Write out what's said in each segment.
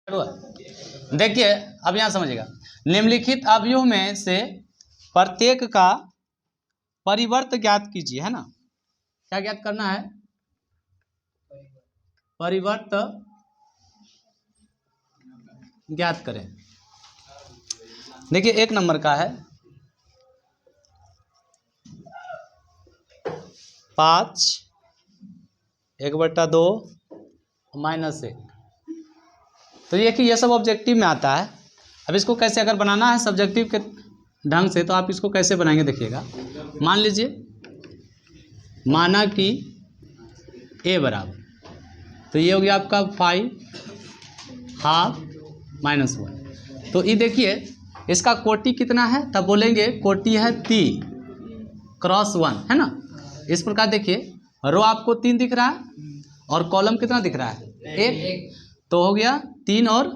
देखिए अब यहाँ समझिएगा, निम्नलिखित अवयव में से प्रत्येक का परिवर्त ज्ञात कीजिए, है ना। क्या ज्ञात करना है? परिवर्त ज्ञात करें। देखिए 1 नंबर का है 5 1/2 -1। तो ये कि ये सब ऑब्जेक्टिव में आता है। अब इसको कैसे अगर बनाना है सब्जेक्टिव के ढंग से, तो आप इसको कैसे बनाएंगे देखिएगा। मान लीजिए माना कि a बराबर, तो ये हो गया आपका 5 ½ -1। तो ये देखिए इसका कोटि कितना है, तब बोलेंगे कोटि है 3 × 1, है ना। इस प्रकार देखिए रो आपको 3 दिख रहा है और कॉलम कितना दिख रहा है 1, तो हो गया 3 और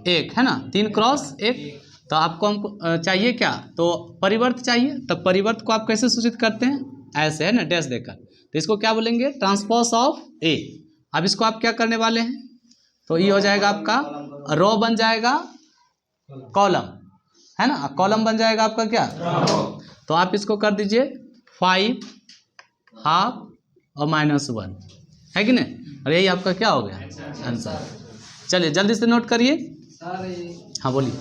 1, है ना, 3 × 1। तो आपको हमको चाहिए क्या, तो परिवर्त चाहिए। तब परिवर्त को आप कैसे सूचित करते हैं, ऐसे, है ना, डैश देकर। तो इसको क्या बोलेंगे, ट्रांसपोज ऑफ ए। अब इसको आप क्या करने वाले हैं, तो ये हो जाएगा आपका रो बन जाएगा कॉलम, है ना, कॉलम बन जाएगा आपका क्या। तो आप इसको कर दीजिए 5 ½ और -1, है कि नहीं, और यही आपका क्या हो गया आंसर। चलिए जल्दी से नोट करिए। हाँ बोलिए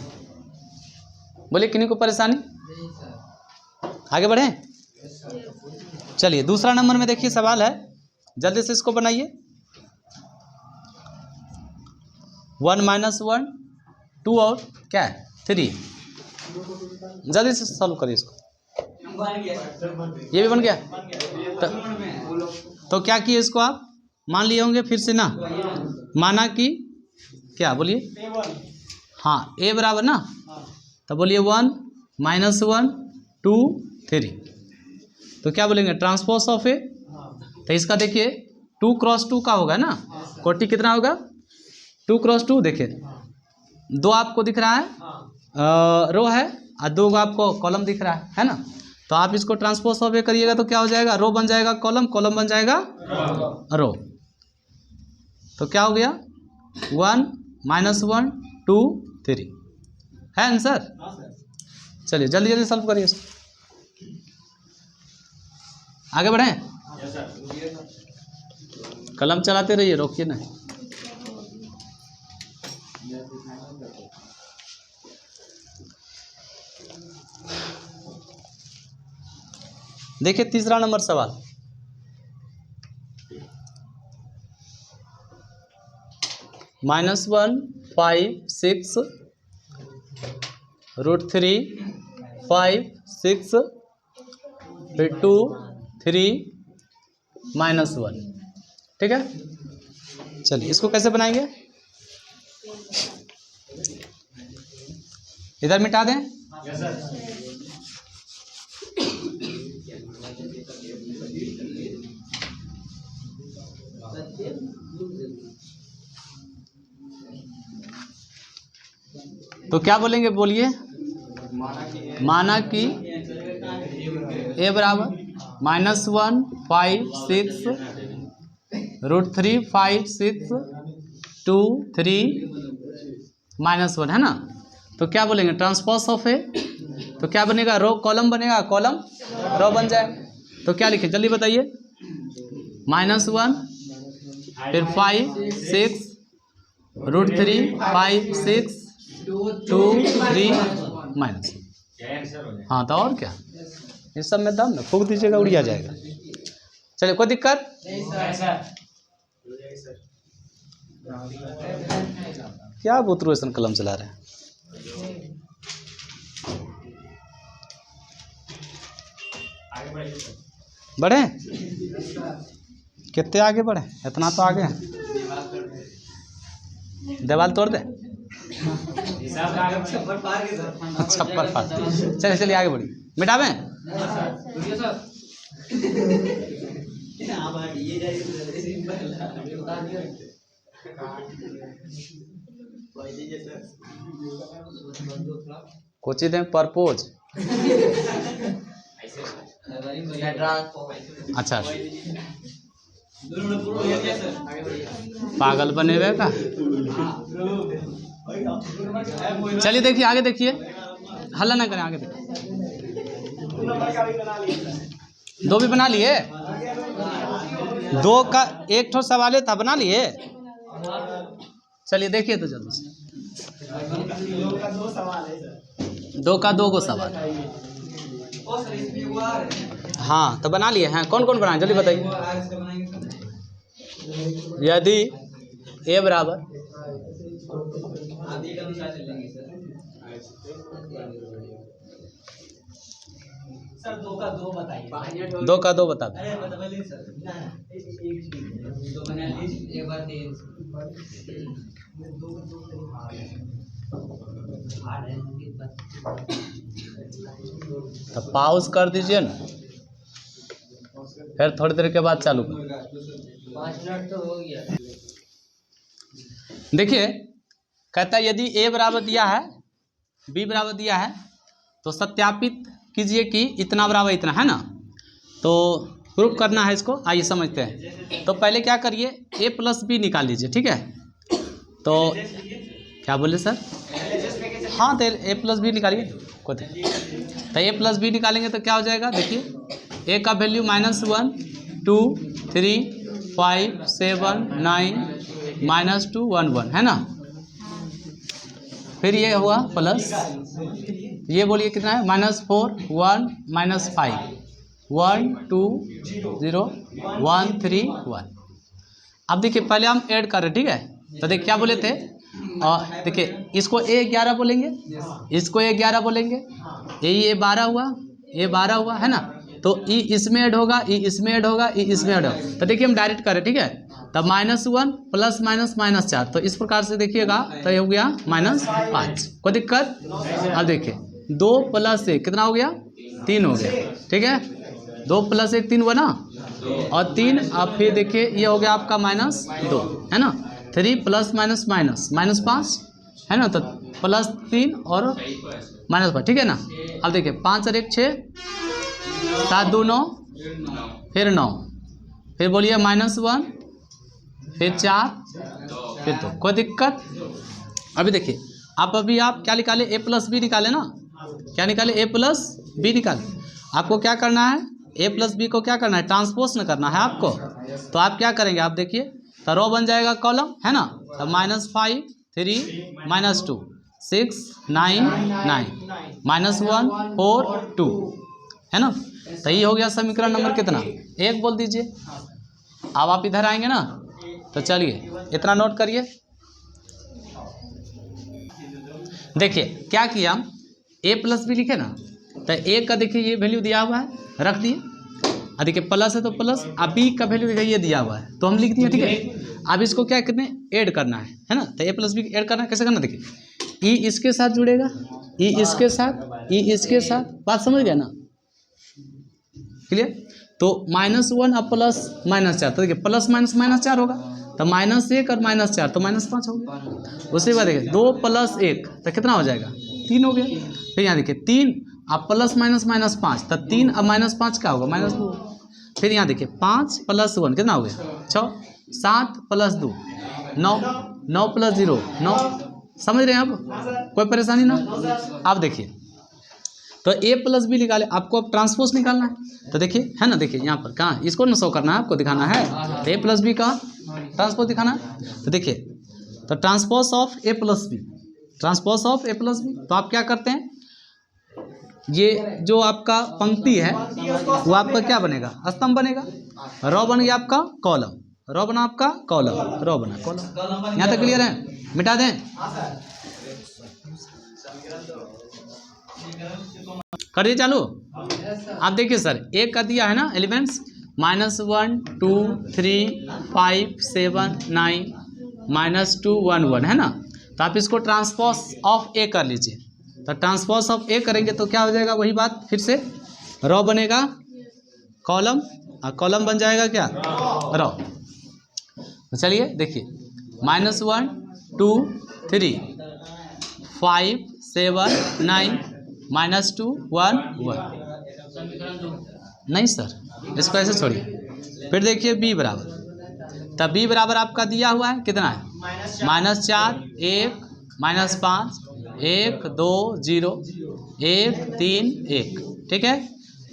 बोलिए, किन्हीं को परेशानी, आगे बढ़े। चलिए दूसरा नंबर में देखिए सवाल है, जल्दी से इसको बनाइए। 1 -1 2 और क्या है 3, जल्दी से सॉल्व करिए इसको। ये भी बन गया। तो क्या किए इसको आप मान लिए होंगे फिर से ना, माना कि क्या बोलिए, हाँ a बराबर ना, तो बोलिए 1 -1 2 3। तो क्या बोलेंगे ट्रांसपोज ऑफ ए। तो इसका देखिए 2 × 2 का होगा ना, कोटि कितना होगा 2 × 2। देखिए 2 आपको दिख रहा है रो है और 2 आपको कॉलम दिख रहा है ना। तो आप इसको ट्रांसपोज ऑफ ए करिएगा तो क्या हो जाएगा, रो बन जाएगा कॉलम, कॉलम बन जाएगा रो। तो क्या हो गया 1 -1 2 3 है आंसर। चलिए जल्दी जल्दी सॉल्व करिए इसको, आगे बढ़ें। कलम चलाते रहिए, रोकिए ना। देखिए तीसरा नंबर सवाल, -1 5 6 √3 5 6 फिर 2 3 -1, ठीक है। चलिए इसको कैसे बनाएंगे, इधर मिटा दें। तो क्या बोलेंगे बोलिए, माना कि a बराबर -1 5 6 √3 5 6 2 3 -1, है ना। तो क्या बोलेंगे ट्रांसपोज ऑफ ए। तो क्या बनेगा, रो कॉलम बनेगा, कॉलम रो बन जाए। तो क्या लिखे जल्दी बताइए, -1 फिर 5 6 √3 5 6 2 3 -1। हाँ तो और क्या, इस सब में दम ना फूक दीजिएगा, उड़िया जाएगा। चलिए कोई दिक्कत, क्या बुतरू ऐसा कलम चला रहे हैं। बढ़े कितने आगे बढ़े, इतना तो आगे है, दीवार तोड़ दे छप्पर फाड़। चलिए चलिए आगे बढ़िए, मिटावें। कोची दें परपोज, अच्छा पागल बने हुए का। चलिए देखिए आगे देखिए, हल्ला ना करें, आगे देखिए। दो भी बना लिए, दो का एक ठो सवाल था, बना लिए। चलिए देखिए तो जल्दी से, दो का दो को सवाल। हाँ तो बना लिए हैं, कौन कौन बनाए जल्दी बताइए। यदि ए बराबर सर दो का दो बताइए। दो का दो बता दो। तो पॉज कर दीजिए ना, फिर थोड़ी देर के बाद चालू कर। 5 मिनट तो हो गया। देखिए कहता है यदि ए बराबर दिया है, बी बराबर दिया है, तो सत्यापित कीजिए कि इतना बराबर इतना है ना। तो प्रूफ करना है इसको, आइए समझते हैं। तो पहले क्या करिए, ए प्लस बी निकाल लीजिए, ठीक है। तो क्या बोले सर? हाँ तो ए प्लस बी निकालिए, तो ए प्लस बी निकालेंगे तो क्या हो जाएगा, देखिए ए का वैल्यू -1 2 3 5 7 9 -2 1 1 है ना। फिर ये हुआ प्लस, ये बोलिए कितना है, -4 1 -5 1 2 0 1 3 1। अब देखिए पहले हम ऐड कर रहे हैं, ठीक है। तो देखिए क्या बोले थे, देखिए इसको A11 बोलेंगे, इसको A11 बोलेंगे, ये 12 हुआ, ये 12 हुआ है ना। तो ई इसमें ऐड होगा, ई इसमें ऐड होगा, ई इसमें ऐड होगा। तो देखिए हम डायरेक्ट करें, ठीक है। तब -1 प्लस माइनस -4, तो इस प्रकार से देखिएगा तो ये हो गया -5, कोई दिक्कत। अब देखिए 2 + 1 कितना हो गया, 3 हो गया, ठीक है। 2 + 1 3 हुआ ना, और 3। अब फिर देखिए ये हो गया आपका -2 है ना। 3 + -5 है ना, तो +3 और -5, ठीक है ना। अब देखिए 5 और 1 6 7 2 9 फिर 9, फिर बोलिए -1 फिर 4 फिर 2, कोई दिक्कत। अभी देखिए अभी आप क्या निकाले, A + B निकाले ना, क्या निकाले, A + B निकाले। आपको क्या करना है, A + B को क्या करना है, ट्रांसपोज न करना है आपको। तो आप क्या करेंगे, आप देखिए तो रो बन जाएगा कॉलम है ना। तो -5 3 -2 6 9 9 -1 4 2 है ना। तो ये हो गया समीकरण नंबर कितना, 1 बोल दीजिए। अब आप इधर आएंगे ना, तो चलिए इतना नोट करिए। देखिए क्या किया हम, A + B लिखे ना, तो A का देखिए ये वैल्यू दिया हुआ है, रख दिए। देखिए प्लस है तो प्लस, अब B का वैल्यू देखिए ये दिया हुआ है तो हम लिख दिए, ठीक है। अब इसको क्या करना है, ऐड करना है ना। तो A + B ऐड करना है, कैसे करना, देखिए E इसके साथ जुड़ेगा, E इसके साथ, E इसके साथ, बात समझ गया ना, क्लियर। तो -1 अब प्लस -4, तो देखिए प्लस माइनस -4 होगा, तो -1 और -4 तो -5 हो गया। उसके बाद देखिए 2 + 1 तो कितना हो जाएगा, 3 हो गया। फिर यहाँ देखिए 3 अब प्लस माइनस -5, तो 3 अब -5 क्या होगा, -2। फिर यहाँ देखिए 5 + 1 कितना हो गया, 6 7 + 2 9 9 + 0 9। समझ रहे हैं आप, कोई परेशानी ना। अब देखिए तो A + B निकाले, आपको अब ट्रांसपोज निकालना है। तो देखिए है ना, देखिए यहाँ पर कहाँ इसको ना शो करना है, आपको दिखाना है तो A + B का ट्रांसपोज दिखाना है। तो देखिए तो transpose of A + B, transpose of A + B, तो आप क्या करते हैं, ये जो आपका पंक्ति है वो आपका क्या बनेगा, स्तंभ बनेगा। रो बन गया आपका कॉलम, रो बना आपका कॉलम, रो बना कॉलम। यहाँ तक क्लियर है, मिटा दें, करिए चालू। आप देखिए सर एक का दिया है ना एलिमेंट्स, -1 2 3 5 7 9 -2 1 1 है ना। तो आप इसको ट्रांसपोज ऑफ A कर लीजिए। तो ट्रांसपोज ऑफ A करेंगे तो क्या हो जाएगा, वही बात फिर से, रो बनेगा कॉलम, और कॉलम बन जाएगा क्या, रो। तो चलिए देखिए -1 2 3 5 7 9 -2 1 1। नहीं सर इसको ऐसे छोड़िए। फिर देखिए B बराबर तब बी बराबर आपका दिया हुआ है कितना है, -4 1 -5 1 2 0 1 3 1, ठीक है।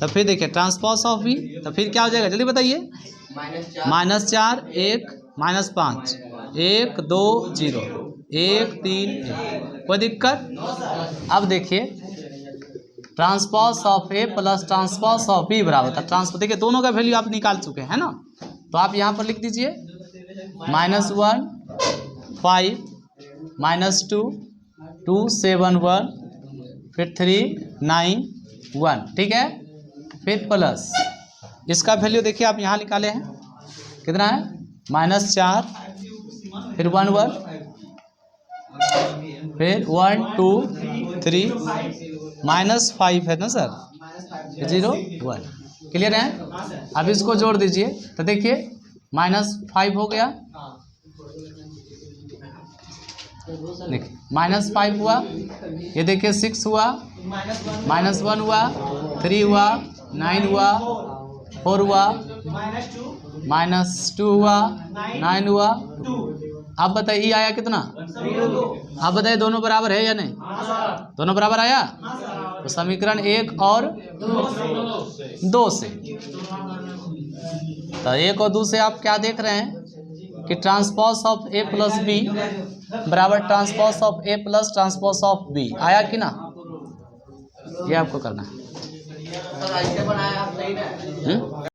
तो फिर देखिए ट्रांसपोज ऑफ बी, तो फिर क्या हो जाएगा जल्दी बताइए, -4 1 -5 1 2 0 1 3 1, कोई दिक्कत। अब देखिए transpose of A plus transpose of B बराबर था ट्रांसपोज, देखिए दोनों का वैल्यू आप निकाल चुके हैं ना, तो आप यहाँ पर लिख दीजिए -1 5 -2 2 7 1 फिर 3 9 1, ठीक है। फिर प्लस इसका वैल्यू देखिए आप यहाँ निकाले हैं कितना है, -4 फिर 1 1 फिर 1 2 3 -5 है ना सर, 0 1, क्लियर है। अब इसको जोड़ दीजिए तो देखिए -5 हो गया, देखिए -5 हुआ, ये देखिए 6 हुआ, -1 हुआ, 3 हुआ, 9 हुआ, 4 हुआ, -2 हुआ, 9 हुआ। अब बताइए आया कितना, आप बताइए दोनों बराबर है या नहीं, दोनों बराबर आया। तो समीकरण 1 और 2 से, तो 1 और 2 से आप क्या देख रहे हैं कि transpose of A plus B बराबर transpose of A plus transpose of B आया कि ना, ये आपको करना है।